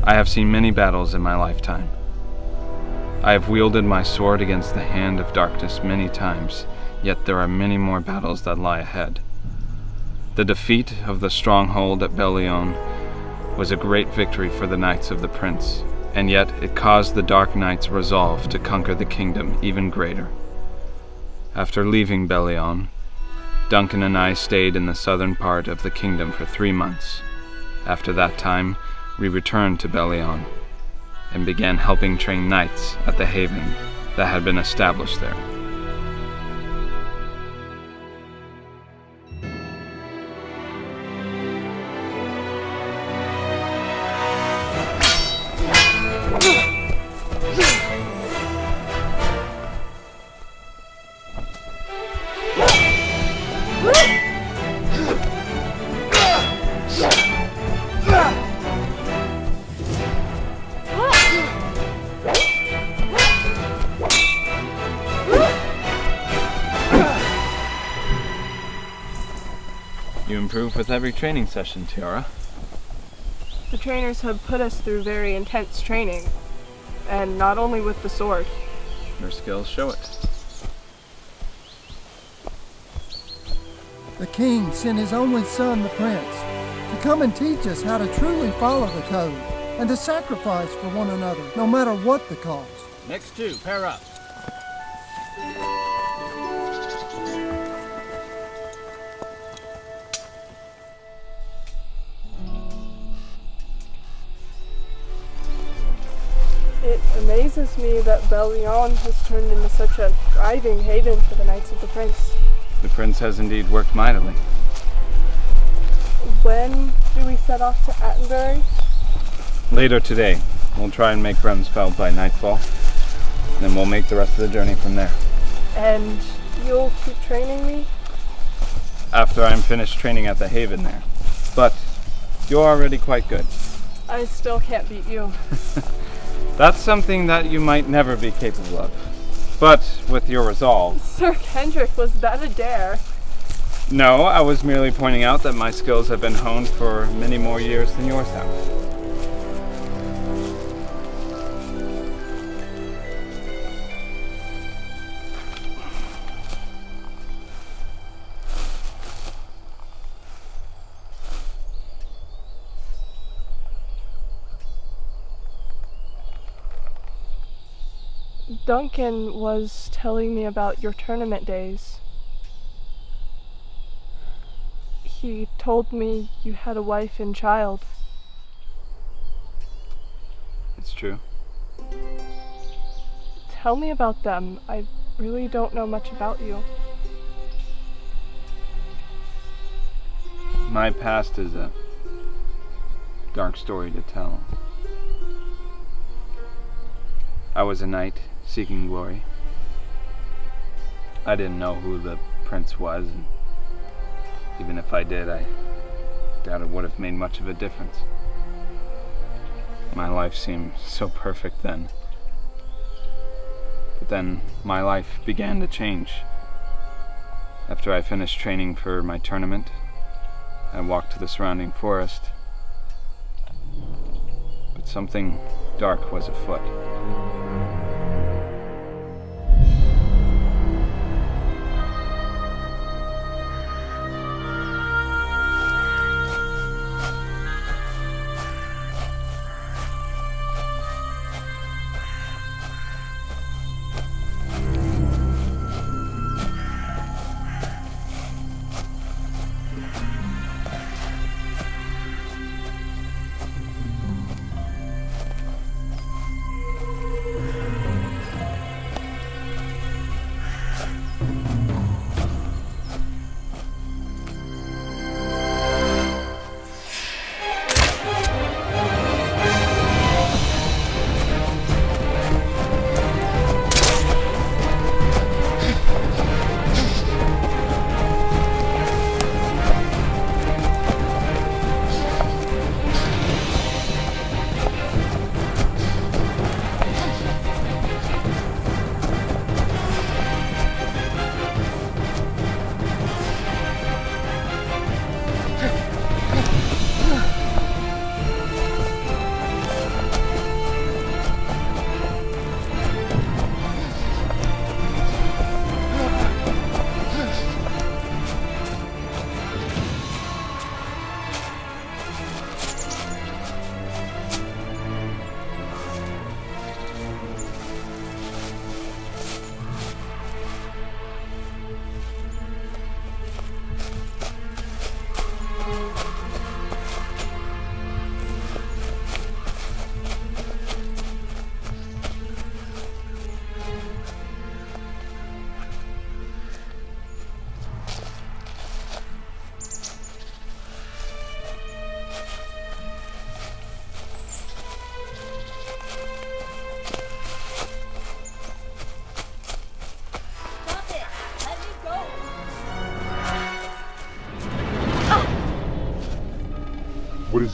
I have seen many battles in my lifetime. I have wielded my sword against the hand of darkness many times, yet there are many more battles that lie ahead. The defeat of the stronghold at Bel Lione was a great victory for the Knights of the Prince, and yet it caused the Dark Knight's resolve to conquer the kingdom even greater. After leaving Bel Lione, Duncan and I stayed in the southern part of the kingdom for 3 months. After that time, we returned to Bel Lione and began helping train knights at the haven that had been established there. You improve with every training session, Teara. The trainers have put us through very intense training, and not only with the sword. Your skills show it. The king sent his only son, the prince, to come and teach us how to truly follow the code and to sacrifice for one another, no matter what the cost. Next two, pair up. It amazes me that Bel Lione has turned into such a thriving haven for the Knights of the Prince. The prince has indeed worked mightily. When do we set off to Attenbury? Later today, we'll try and make Bremsfeld by nightfall. Then we'll make the rest of the journey from there. And you'll keep training me? After I'm finished training at the haven there. But you're already quite good. I still can't beat you. That's something that you might never be capable of. But with your resolve... Sir Kendrick, was that a dare? No, I was merely pointing out that my skills have been honed for many more years than yours have. Duncan was telling me about your tournament days. He told me you had a wife and child. It's true. Tell me about them. I really don't know much about you. My past is a dark story to tell. I was a knight seeking glory. I didn't know who the prince was, and even if I did, I doubt it would have made much of a difference. My life seemed so perfect then. But then my life began to change. After I finished training for my tournament, I walked to the surrounding forest. But something dark was afoot.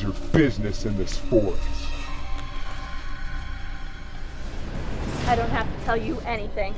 your business in this forest? I don't have to tell you anything.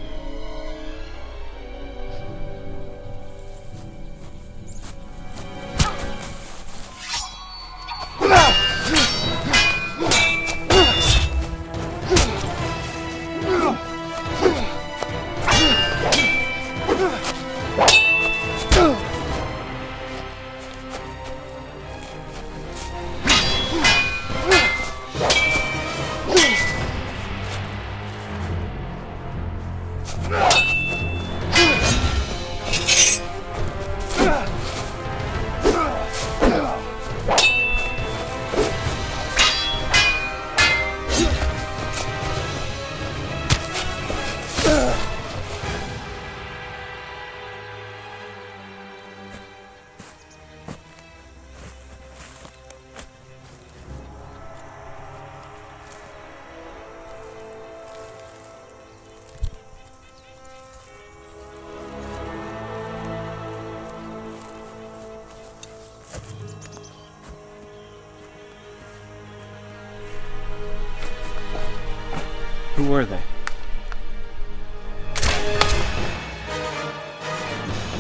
Who were they?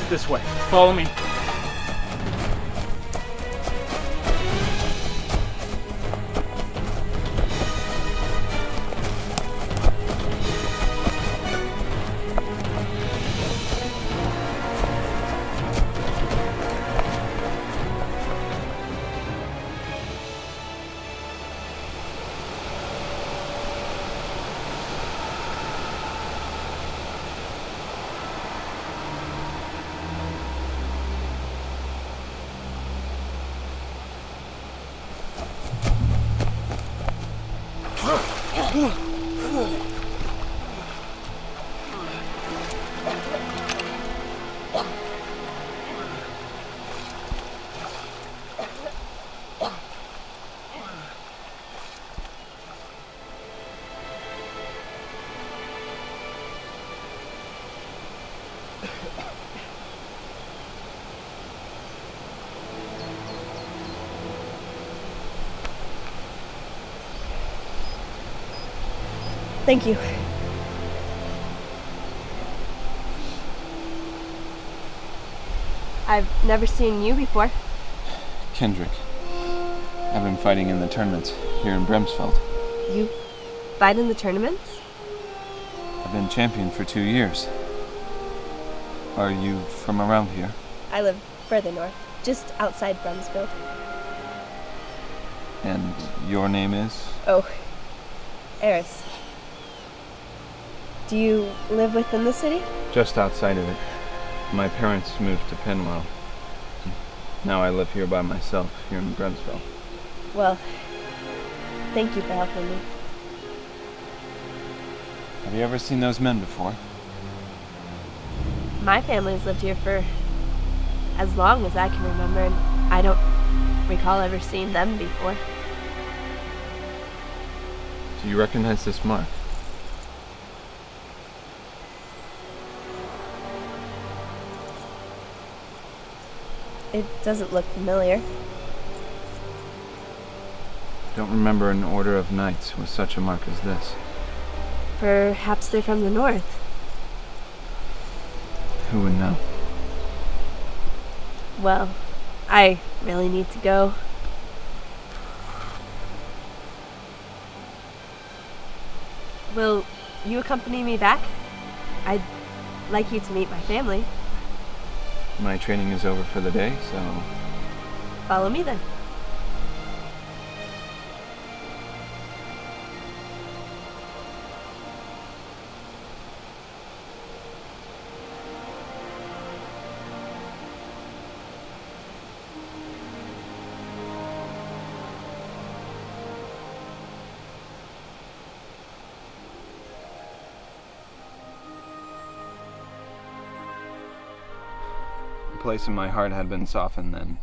This way. Follow me. Thank you. I've never seen you before. Kendrick. I've been fighting in the tournaments here in Bremsfeld. You fight in the tournaments? I've been champion for 2 years. Are you from around here? I live further north, just outside Bremsfeld. And your name is? Oh, Eris. Do you live within the city? Just outside of it. My parents moved to Penwell. Now I live here by myself, here in Bremsfeld. Well, thank you for helping me. Have you ever seen those men before? My family's lived here for as long as I can remember, and I don't recall ever seeing them before. Do you recognize this mark? It doesn't look familiar. Don't remember an order of knights with such a mark as this. Perhaps they're from the north. Who would know? Well, I really need to go. Will you accompany me back? I'd like you to meet my family. My training is over for the day, so... Follow me then. The place in my heart had been softened then,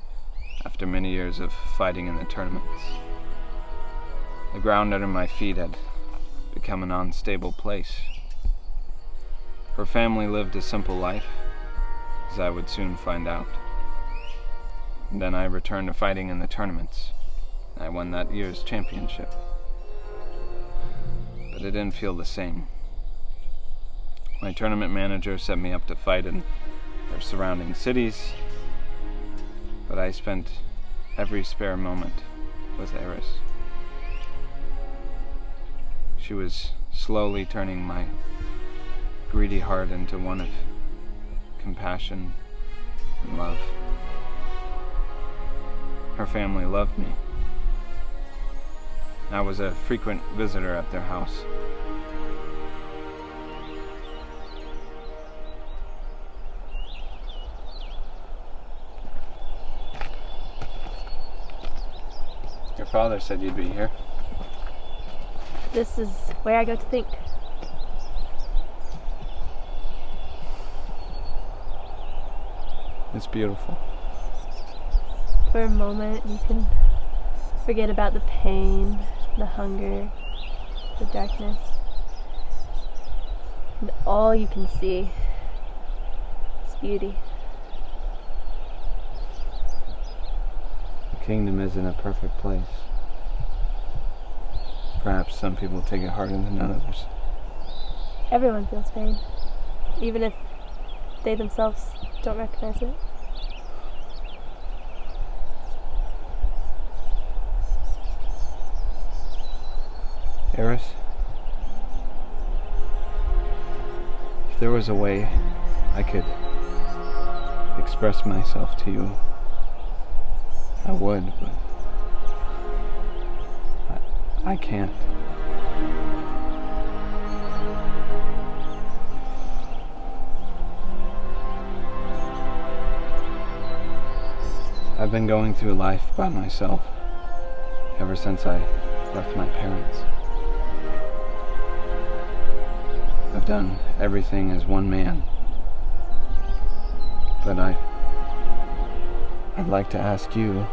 after many years of fighting in the tournaments. The ground under my feet had become an unstable place. Her family lived a simple life, as I would soon find out. And then I returned to fighting in the tournaments, I won that year's championship. But it didn't feel the same. My tournament manager set me up to fight in their surrounding cities, but I spent every spare moment with Eris. She was slowly turning my greedy heart into one of compassion and love. Her family loved me. I was a frequent visitor at their house. Your father said you'd be here. This is where I go to think. It's beautiful. For a moment, you can forget about the pain, the hunger, the darkness. And all you can see is beauty. The kingdom isn't a perfect place. Perhaps some people take it harder than others. Everyone feels pain, even if they themselves don't recognize it. Eris, if there was a way I could express myself to you, I would, but I can't. I've been going through life by myself ever since I left my parents. I've done everything as one man. But I'd like to ask you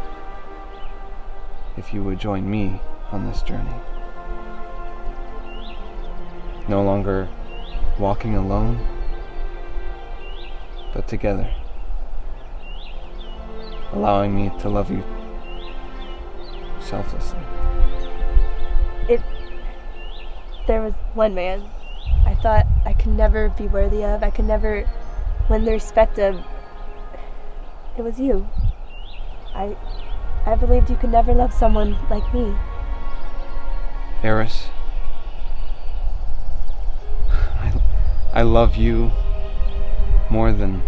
if you would join me on this journey. No longer walking alone, but together. Allowing me to love you selflessly. If there was one man I thought I could never be worthy of, I could never win the respect of, it was you. I believed you could never love someone like me. Eris, I love you more than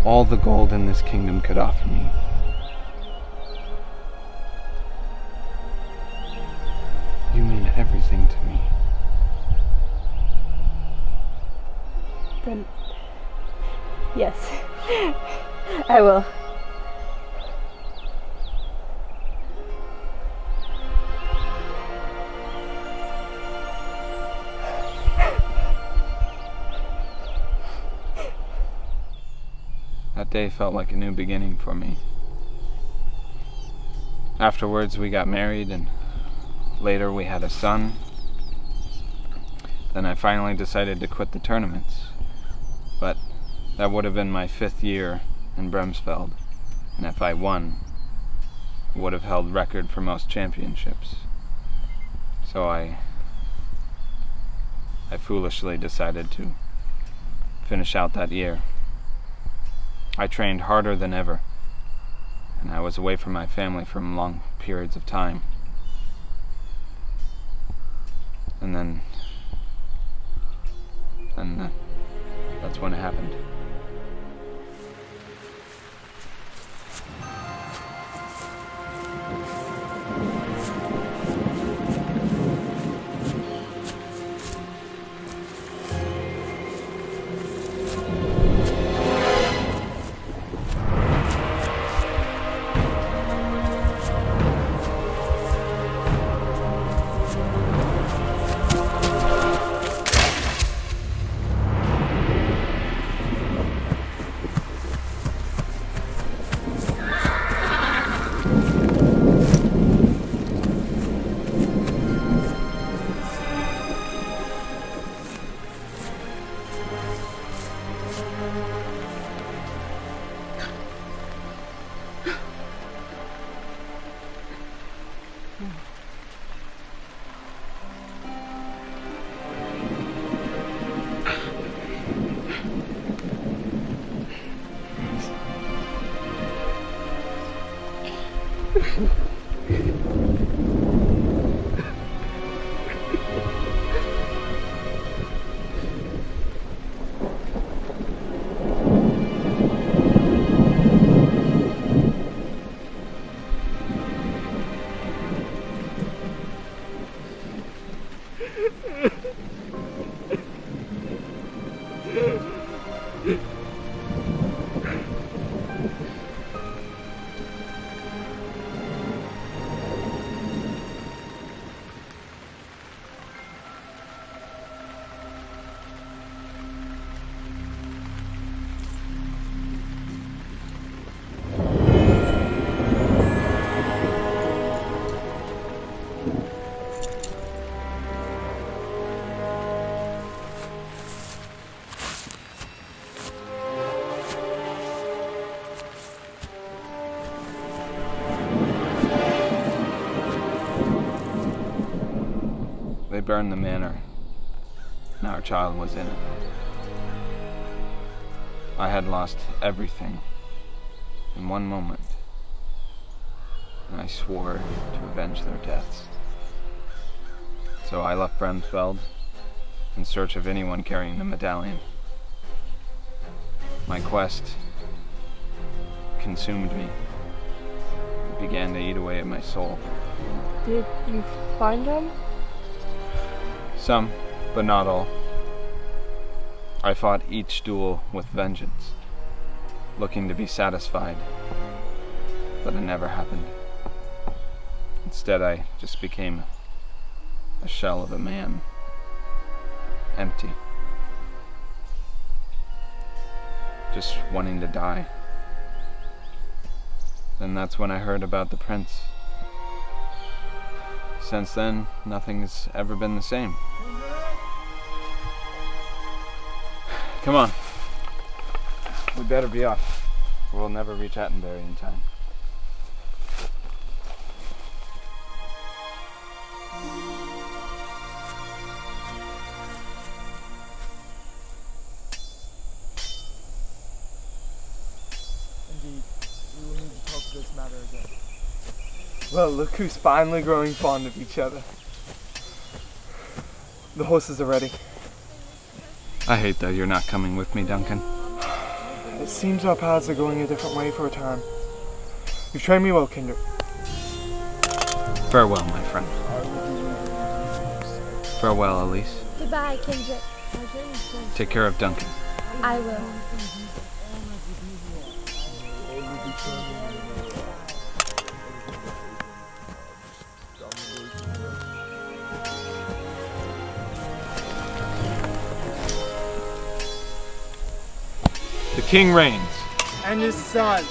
all the gold in this kingdom could offer me. You mean everything to me. Then, yes, I will. That day felt like a new beginning for me. Afterwards, we got married, and later we had a son. Then I finally decided to quit the tournaments. But that would have been my 5th year in Bremsfeld, and if I won, I would have held record for most championships. So I foolishly decided to finish out that year. I trained harder than ever, and I was away from my family for long periods of time. And then that's when it happened. They burned the manor, and our child was in it. I had lost everything in one moment, and I swore to avenge their deaths. So I left Bremsfeld in search of anyone carrying the medallion. My quest consumed me. It began to eat away at my soul. Did you find him? Some, but not all. I fought each duel with vengeance, looking to be satisfied, but it never happened. Instead, I just became a shell of a man, empty, just wanting to die. And that's when I heard about the prince. Since then, nothing's ever been the same. Come on. We better be off. We'll never reach Attenbury in time. Indeed, we will need to talk of this matter again. Well, look who's finally growing fond of each other. The horses are ready. I hate that you're not coming with me, Duncan. It seems our paths are going a different way for a time. You've trained me well, Kendrick. Farewell, my friend. Farewell, Elise. Goodbye, Kendrick. Take care of Duncan. I will. The king reigns. And his son.